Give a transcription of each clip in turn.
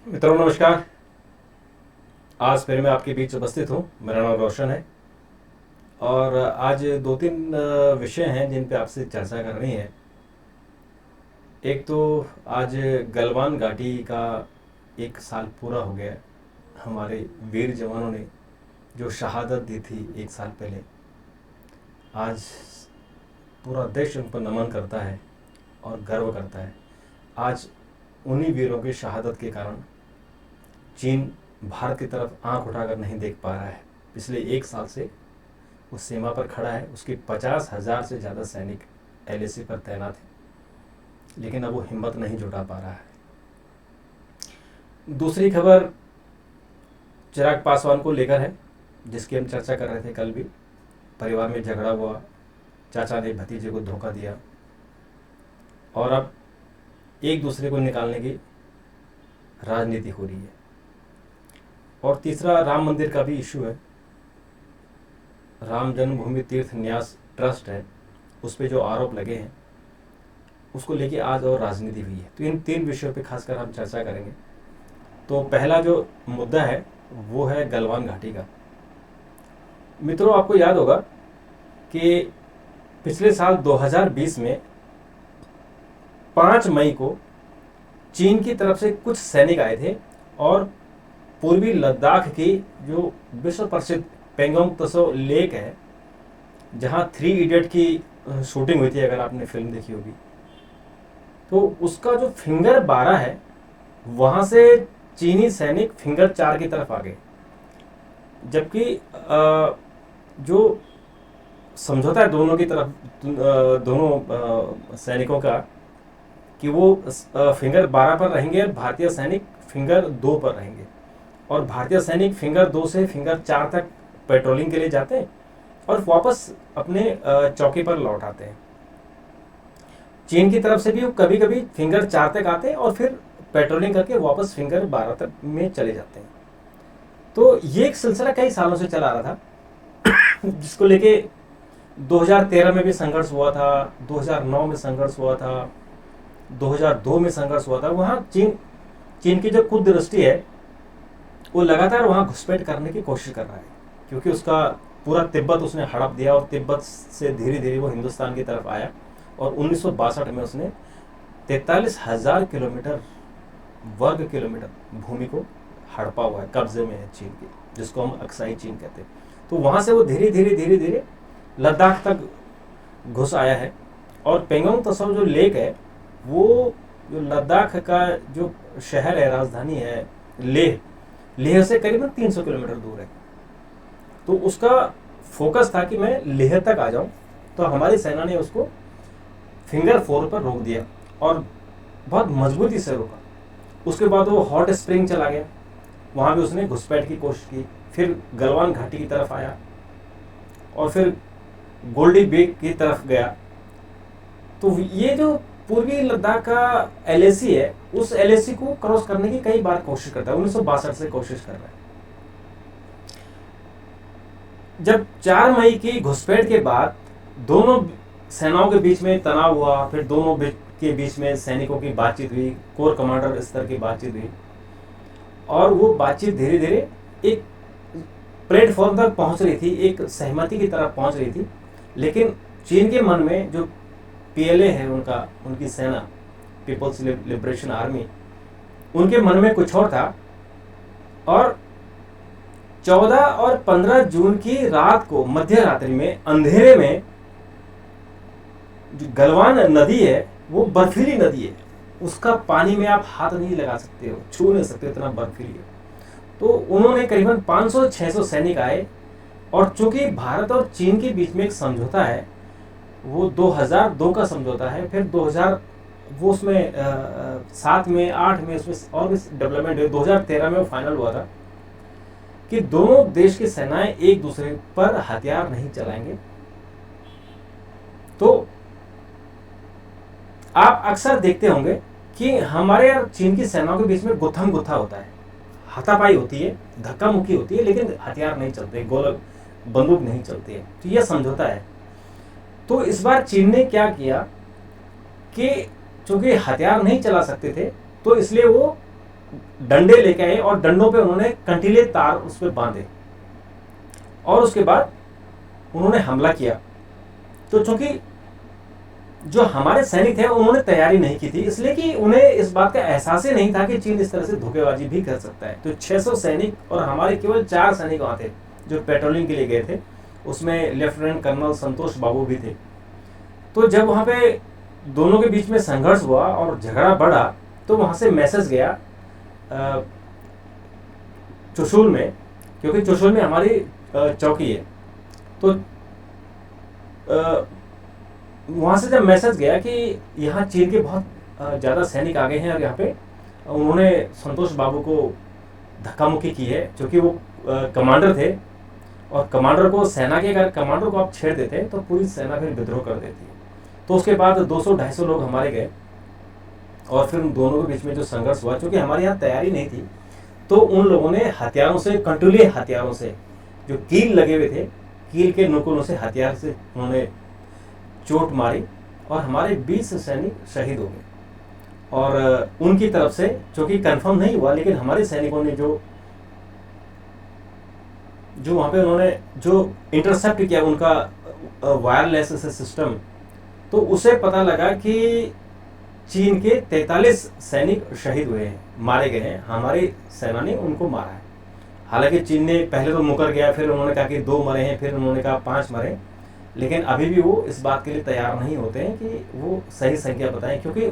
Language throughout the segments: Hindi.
मित्रों नमस्कार। आज फिर मैं आपके बीच उपस्थित हूँ। मेरा नाम रोशन है और आज दो तीन विषय हैं जिन पे आपसे चर्चा करनी है। एक तो आज गलवान घाटी का एक साल पूरा हो गया है। हमारे वीर जवानों ने जो शहादत दी थी एक साल पहले, आज पूरा देश उन पर नमन करता है और गर्व करता है। आज उन्हीं वीरों की शहादत के कारण चीन भारत की तरफ आंख उठाकर नहीं देख पा रहा है। पिछले एक साल से उस सीमा पर खड़ा है। उसके 50,000 से ज़्यादा सैनिक एलएसी पर तैनात हैं, लेकिन अब वो हिम्मत नहीं जुटा पा रहा है। दूसरी खबर चिराग पासवान को लेकर है, जिसकी हम चर्चा कर रहे थे कल भी। परिवार में झगड़ा हुआ, चाचा ने भतीजे को धोखा दिया और अब एक दूसरे को निकालने की राजनीति हो रही है। और तीसरा राम मंदिर का भी इशू है। राम जन्मभूमि तीर्थ न्यास ट्रस्ट है, उस पर जो आरोप लगे हैं उसको लेके आज और राजनीति हुई है। तो इन तीन विषयों पे खासकर हम चर्चा करेंगे। तो पहला जो मुद्दा है वो है गलवान घाटी का। मित्रों, आपको याद होगा कि पिछले साल 2020 में 5 मई को चीन की तरफ से कुछ सैनिक आए थे और पूर्वी लद्दाख की जो विश्व प्रसिद्ध पेंगोंग त्सो लेक है, जहां 3 इडियट की शूटिंग हुई थी, अगर आपने फिल्म देखी होगी, तो उसका जो फिंगर 12 है वहां से चीनी सैनिक फिंगर 4 की तरफ आ गए। जबकि जो समझौता है दोनों की तरफ, दोनों सैनिकों का, कि वो फिंगर 12 पर रहेंगे, भारतीय सैनिक फिंगर 2 पर रहेंगे। और भारतीय सैनिक फिंगर 2 से फिंगर 4 तक पेट्रोलिंग के लिए जाते हैं और वापस अपने चौकी पर लौट आते हैं। चीन की तरफ से भी कभी कभी फिंगर 4 तक आते हैं और फिर पेट्रोलिंग करके वापस फिंगर 12 तक में चले जाते हैं। तो ये एक सिलसिला कई सालों से चला आ रहा था, जिसको लेके 2013 में भी संघर्ष हुआ था, 2009 में संघर्ष हुआ था, 2002 में संघर्ष हुआ था। वहाँ चीन की जो कुल दृष्टि है वो लगातार वहाँ घुसपैठ करने की कोशिश कर रहा है, क्योंकि उसका पूरा तिब्बत उसने हड़प दिया और तिब्बत से धीरे धीरे वो हिंदुस्तान की तरफ आया। और 1962 में उसने 43,000 किलोमीटर वर्ग किलोमीटर भूमि को हड़पा हुआ है, कब्जे में है चीन की, जिसको हम अक्साई चीन कहते हैं। तो वहाँ से वो धीरे धीरे लद्दाख तक घुस आया है। और पेंगोंग त्सो जो लेक है, वो जो लद्दाख का जो शहर है, राजधानी है लेह से करीबन 300 किलोमीटर दूर है। तो उसका फोकस था कि मैं लेह तक आ जाऊं। तो हमारी सेना ने उसको फिंगर 4 पर रोक दिया और बहुत मजबूती से रोका। उसके बाद वो हॉट स्प्रिंग चला गया, वहाँ भी उसने घुसपैठ की कोशिश की। फिर गलवान घाटी की तरफ आया और फिर गोल्डी बेग की तरफ गया। तो ये जो पूर्वी लद्दाख का एलएसी है, उस एलएसी को क्रॉस करने की कई बार कोशिश करता है। 1962 से कोशिश कर रहा है। जब 4 मई की घुसपैठ के बाद दोनों सेनाओं के बीच में तनाव हुआ, फिर दोनों के बीच में सैनिकों की बातचीत हुई, कोर कमांडर स्तर की बातचीत हुई, और वो बातचीत धीरे धीरे एक प्लेटफॉर्म तक पहुंच रही थी, एक सहमति की तरफ पहुंच रही थी। लेकिन चीन के मन में जो पीएलए है, उनकी सेना, पीपल्स लिबरेशन आर्मी, उनके मन में कुछ और था। और 14 और 15 जून की रात को मध्य रात्रि में अंधेरे में जो गलवान नदी है वो बर्फीली नदी है, उसका पानी में आप हाथ नहीं लगा सकते हो, छू नहीं सकते, इतना बर्फीली है। तो उन्होंने करीबन 500-600 सैनिक आए। और चूंकि भारत और चीन के बीच में एक समझौता है, वो 2002 का समझौता है, फिर 2000 वो उसमें 7 में 8 में उसमें और भी डेवलपमेंट हुई। 2013 में वो फाइनल हुआ था कि दोनों देश की सेनाएं एक दूसरे पर हथियार नहीं चलाएंगे। तो आप अक्सर देखते होंगे कि हमारे और चीन की सेनाओं के बीच में गुत्थम गुत्था होता है, हाथापाई होती है, धक्का मुक्की होती है, लेकिन हथियार नहीं चलते, गोला बंदूक नहीं चलती है। तो यह समझौता है। तो इस बार चीन ने क्या किया कि चूंकि हथियार नहीं चला सकते थे, तो इसलिए वो डंडे लेके आए और डंडों पे उन्होंने कंटीले तार उस पर बांधे और उसके बाद उन्होंने हमला किया। तो चूंकि जो हमारे सैनिक थे उन्होंने तैयारी नहीं की थी, इसलिए कि उन्हें इस बात का एहसास ही नहीं था कि चीन इस तरह से धोखेबाजी भी कर सकता है। तो 600 सैनिक और हमारे केवल 4 सैनिक वहाँ थे जो पेट्रोलिंग के लिए गए थे, उसमें लेफ्टिनेंट कर्नल संतोष बाबू भी थे। तो जब वहाँ पे दोनों के बीच में संघर्ष हुआ और झगड़ा बढ़ा तो वहाँ से मैसेज गया चुशुल में, क्योंकि चुशुल में हमारी चौकी है। तो वहाँ से जब मैसेज गया कि यहाँ चीन के बहुत ज़्यादा सैनिक आ गए हैं और यहाँ पे उन्होंने संतोष बाबू को धक्का मुक्की की है, क्योंकि वो कमांडर थे और कमांडर को सेना के अगर कमांडर को आप छेड़ देते तो पूरी सेना फिर विद्रोह कर देती है। तो उसके बाद 200-250 लोग हमारे गए और फिर उन दोनों के बीच में जो संघर्ष हुआ, क्योंकि हमारे यहाँ तैयारी नहीं थी, तो उन लोगों ने हथियारों से, कंटूले हथियारों से, जो कील लगे हुए थे, कील के नुकुलों से हथियार से उन्होंने चोट मारी और हमारे 20 सैनिक शहीद हो गए। और उनकी तरफ से, चूंकि कंफर्म नहीं हुआ, लेकिन हमारे सैनिकों ने जो वहाँ पे उन्होंने जो इंटरसेप्ट किया उनका वायरलेस सिस्टम, तो उसे पता लगा कि चीन के 43 सैनिक शहीद हुए हैं, मारे गए हैं, हमारी सेना ने उनको मारा है। हालांकि चीन ने पहले तो मुकर गया, फिर उन्होंने कहा कि 2 मरे हैं, फिर उन्होंने कहा 5 मरे, लेकिन अभी भी वो इस बात के लिए तैयार नहीं होते हैं कि वो सही संख्या बताएं, क्योंकि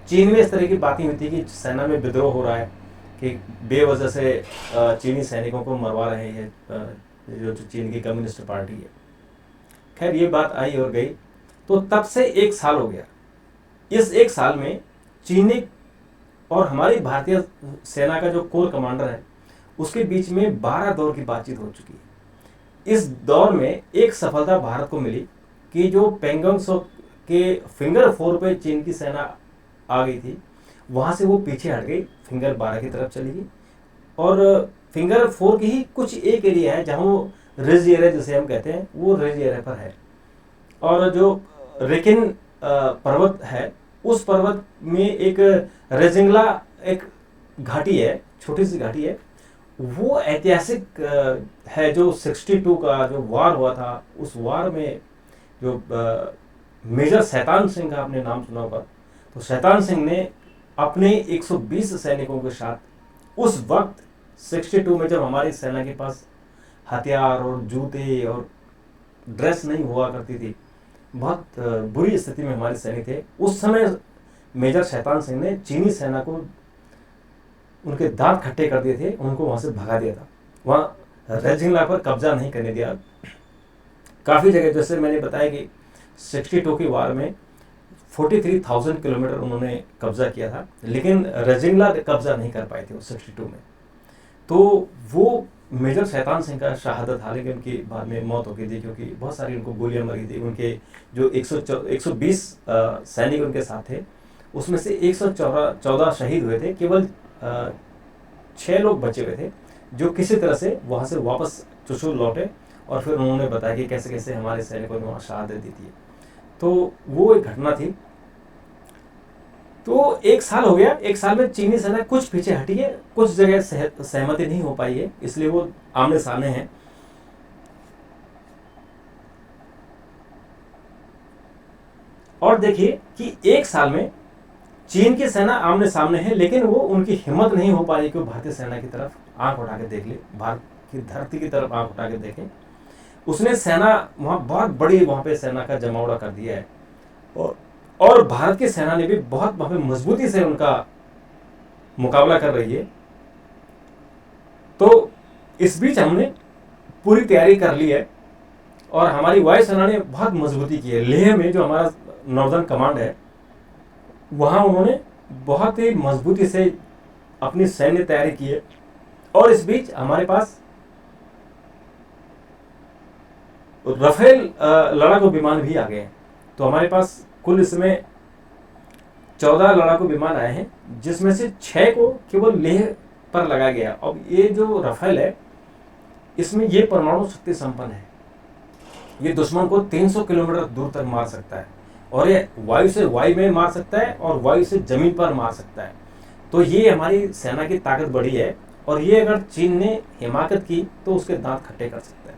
चीन में इस तरह की बातें हुई थी कि सेना में विद्रोह हो रहा है, कि बेवजह से चीनी सैनिकों को मरवा रहे हैं जो चीन की कम्युनिस्ट पार्टी है। खैर ये बात आई और गई। तो तब से 1 साल हो गया। इस 1 साल में चीनी और हमारी भारतीय सेना का जो कोर कमांडर है उसके बीच में 12 दौर की बातचीत हो चुकी है। इस दौर में एक सफलता भारत को मिली कि जो पेंगोंग त्सो के फिंगर 4 पे चीन की सेना आ गई थी, वहाँ से वो पीछे हट गई, फिंगर 12 की तरफ चली गई। और फिंगर 4 की ही कुछ एक एरिया है जहाँ वो रिज एरिया जिसे हम कहते हैं, वो रिज एरिया पर है। और जो रेकिन पर्वत है, उस पर्वत में एक रेजिंगला एक घाटी है, छोटी सी घाटी है, वो ऐतिहासिक है। जो 62 का जो वार हुआ था, उस वार में जो मेजर शैतान सिंह का आपने नाम सुना होगा, तो शैतान सिंह ने अपने 120 सैनिकों के साथ उस वक्त 62 में, जब हमारी सेना के पास हथियार और जूते और ड्रेस नहीं हुआ करती थी, बहुत बुरी स्थिति में हमारे सैनिक थे, उस समय मेजर शैतान सिंह ने चीनी सेना को उनके दांत खट्टे कर दिए थे, उनको वहाँ से भगा दिया था, वहाँ रेजिंगला पर कब्जा नहीं करने दिया। काफ़ी जगह, जैसे मैंने बताया कि 62 की वार में 43,000 किलोमीटर उन्होंने कब्जा किया था, लेकिन रेजिंगला कब्जा नहीं कर पाए थे उस 62 में। तो वो मेजर शैतान सिंह का शहादत, हालांकि उनकी बाद में मौत हो गई थी, क्योंकि बहुत सारी उनको गोलियां मरी थी। उनके जो 120 सैनिक उनके साथ थे, उसमें से 114 शहीद हुए थे, केवल 6 लोग बचे हुए थे जो किसी तरह से वहाँ से वापस चुशुल लौटे, और फिर उन्होंने बताया कि कैसे कैसे हमारे सैनिकों ने वहाँ शहादत दी थी। तो वो एक घटना थी। तो 1 साल हो गया। 1 साल में चीनी सेना कुछ पीछे हटी है, कुछ जगह सहमति नहीं हो पाई है, इसलिए वो आमने सामने हैं। और देखिए कि 1 साल में चीन की सेना आमने सामने है, लेकिन वो उनकी हिम्मत नहीं हो पा रही कि वो भारतीय सेना की तरफ आंख उठा के देख ले, भारत की धरती की तरफ आंख उठा के देखें। उसने सेना वहाँ बहुत बड़ी, वहाँ पे सेना का जमावड़ा कर दिया है, और भारत की सेना ने भी बहुत वहाँ पे मजबूती से उनका मुकाबला कर रही है। तो इस बीच हमने पूरी तैयारी कर ली है और हमारी वायुसेना ने बहुत मजबूती की है। लेह में जो हमारा नॉर्दर्न कमांड है, वहाँ उन्होंने बहुत ही मजबूती से अपनी सैन्य तैयारी की है। और इस बीच हमारे पास राफेल लड़ाकू विमान भी आ गए हैं। तो हमारे पास कुल इसमें 14 लड़ाकू विमान आए हैं, जिसमें से 6 को केवल लेह पर लगाया गया। अब ये जो राफेल है, इसमें ये परमाणु शक्ति संपन्न है, ये दुश्मन को 300 किलोमीटर दूर तक मार सकता है, और ये वायु से वायु में मार सकता है और वायु से जमीन पर मार सकता है। तो ये हमारी सेना की ताकत बड़ी है, और ये अगर चीन ने हिमाकत की तो उसके दांत खट्टे कर सकते हैं।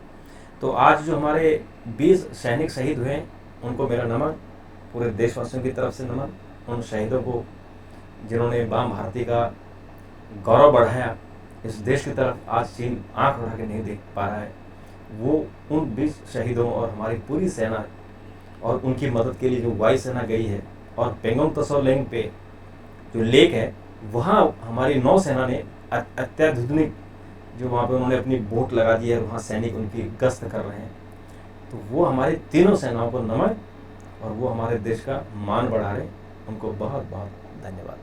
तो आज जो हमारे 20 सैनिक शहीद हुए उनको मेरा नमन, पूरे देशवासियों की तरफ से नमन। उन शहीदों को जिन्होंने वाम भारती का गौरव बढ़ाया इस देश की तरफ, आज चीन आंख उठा के नहीं देख पा रहा है, वो उन 20 शहीदों और हमारी पूरी सेना और उनकी मदद के लिए जो वायुसेना गई है, और पेंगोंग त्सो लेंग पे जो लेक है वहाँ हमारी नौसेना ने अत्याधुनिक जो वहाँ पे उन्होंने अपनी बोट लगा दी है, वहाँ सैनिक उनकी गश्त कर रहे हैं। तो वो हमारे तीनों सेनाओं को नमन, और वो हमारे देश का मान बढ़ा रहे, उनको बहुत बहुत धन्यवाद।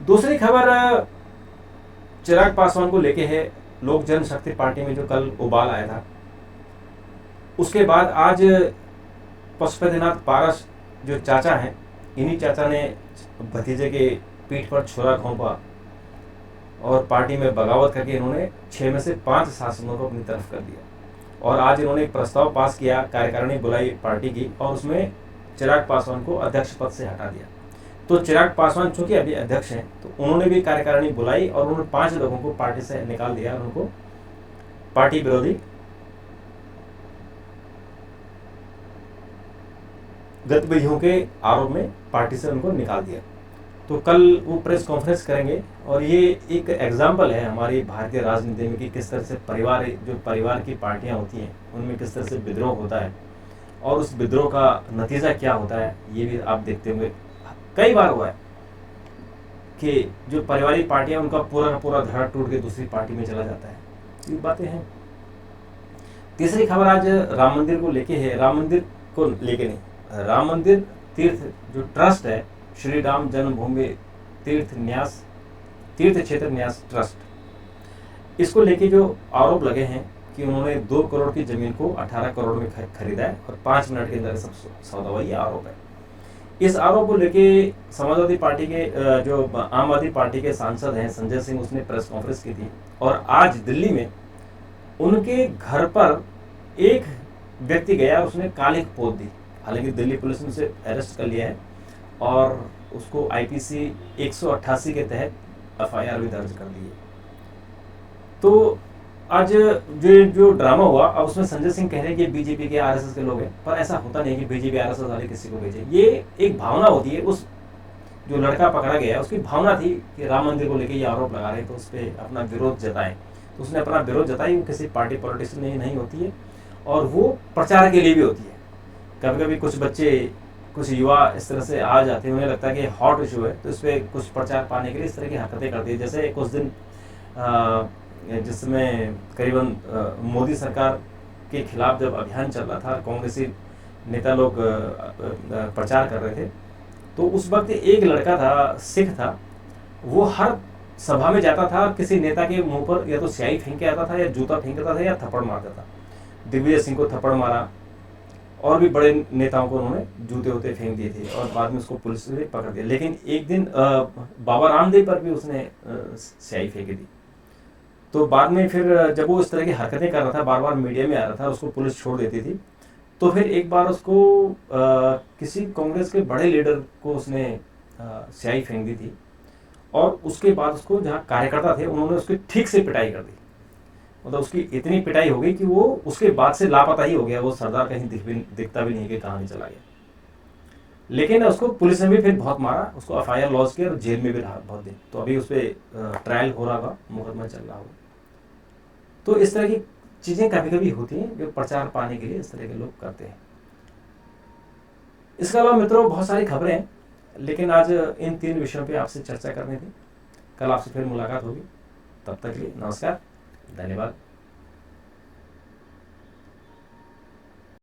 दूसरी खबर चिराग पासवान को लेके है। लोक जनशक्ति पार्टी में जो कल उबाल आया था, उसके बाद आज पशुपतिनाथ पारस जो चाचा हैं, इन्हीं चाचा ने भतीजे के पीठ पर छुरा घोंपा और पार्टी में बगावत करके इन्होंने 6 में से 5 सांसदों को अपनी तरफ कर दिया। और आज इन्होंने एक प्रस्ताव पास किया, कार्यकारिणी बुलाई पार्टी की, और उसमें चिराग पासवान को अध्यक्ष पद से हटा दिया। तो चिराग पासवान चूंकि अभी अध्यक्ष हैं, तो उन्होंने भी कार्यकारिणी बुलाई और उन्होंने 5 लोगों को पार्टी से निकाल दिया, और उनको पार्टी विरोधी गतिविधियों के आरोप में पार्टी से उनको निकाल दिया। तो कल वो प्रेस कॉन्फ्रेंस करेंगे, और ये एक एग्जाम्पल है हमारी भारतीय राजनीति में कि किस तरह से परिवार की पार्टियां होती हैं उनमें किस तरह से विद्रोह होता है, और उस विद्रोह का नतीजा क्या होता है ये भी आप देखते हुए कई बार हुआ है कि जो पारिवारिक पार्टियां उनका पूरा का पूरा धड़ा टूट के दूसरी पार्टी में चला जाता है। ये बातें हैं। तीसरी खबर आज राम मंदिर को लेके है। राम मंदिर को लेके नहीं, राम मंदिर तीर्थ जो ट्रस्ट है, श्री राम जन्मभूमि तीर्थ क्षेत्र न्यास ट्रस्ट, इसको लेके जो आरोप लगे हैं कि उन्होंने 2 करोड़ की जमीन को 18 करोड़ में खरीदा है और 5 मिनट के अंदर सब सौदा हुआ, ये आरोप है। इस आरोप को लेके समाजवादी पार्टी के जो आम आदमी पार्टी के सांसद हैं संजय सिंह, उसने प्रेस कॉन्फ्रेंस की थी, और आज दिल्ली में उनके घर पर एक व्यक्ति गया, उसने कालिख पोत दी। हालांकि दिल्ली पुलिस ने उसे अरेस्ट कर लिया है और उसको आईपीसी 188 के तहत एफआईआर भी दर्ज कर दी है। तो आज जो ड्रामा हुआ, अब उसमें संजय सिंह कह रहे हैं कि बीजेपी के आरएसएस के लोग हैं, पर ऐसा होता नहीं कि बीजेपी आरएसएस वाले किसी को भेजे। ये एक भावना होती है। उस जो लड़का पकड़ा गया है उसकी भावना थी कि राम मंदिर को लेकर ये आरोप लगा रहे हैं, तो उस पर अपना विरोध जताएं। तो उसने अपना विरोध जताई। वो किसी पार्टी पॉलिटिशियन नहीं होती है, और वो प्रचार के लिए भी होती है। कभी कभी कुछ बच्चे, कुछ युवा इस तरह से आ जाते हैं, उन्हें लगता है कि हॉट इशू है, तो इस पर कुछ प्रचार पाने के लिए इस तरह की हरकतें करती है। जैसे कुछ दिन जिसमें करीबन मोदी सरकार के खिलाफ जब अभियान चल रहा था, कांग्रेसी नेता लोग प्रचार कर रहे थे, तो उस वक्त एक लड़का था, सिख था, वो हर सभा में जाता था, किसी नेता के मुंह पर या तो स्याही फेंक के आता था, या जूता फेंकता था, या थप्पड़ मारता था। दिग्विजय सिंह को थप्पड़ मारा, और भी बड़े नेताओं को उन्होंने जूते वूते फेंक दिए थे, और बाद में उसको पुलिस ने पकड़ दिया। लेकिन एक दिन बाबा रामदेव पर भी उसने स्याही फेंक दी। तो बाद में फिर जब वो इस तरह की हरकतें कर रहा था, बार बार मीडिया में आ रहा था, उसको पुलिस छोड़ देती थी। तो फिर एक बार उसको किसी कांग्रेस के बड़े लीडर को उसने स्याही फेंक दी थी, और उसके बाद उसको जहाँ कार्यकर्ता थे उन्होंने उसकी ठीक से पिटाई कर दी। मतलब उसकी इतनी पिटाई हो गई कि वो उसके बाद से लापता ही हो गया। वो सरदार कहीं दिखता भी नहीं कि कहाँ चला गया। लेकिन उसको पुलिस ने भी फिर बहुत मारा, उसको एफआईआर लॉन्च किया और जेल में भी रहा बहुत दिन। तो अभी उस पर ट्रायल हो रहा होगा, मुकदमा चल रहा होगा। तो इस तरह की चीज़ें कभी कभी होती हैं जो प्रचार पाने के लिए इस तरह के लोग करते हैं। इसके अलावा मित्रों बहुत सारी खबरें हैं, लेकिन आज इन 3 विषयों पे आपसे चर्चा करनी थी। कल आपसे फिर मुलाकात होगी। तब तक के लिए नमस्कार, धन्यवाद।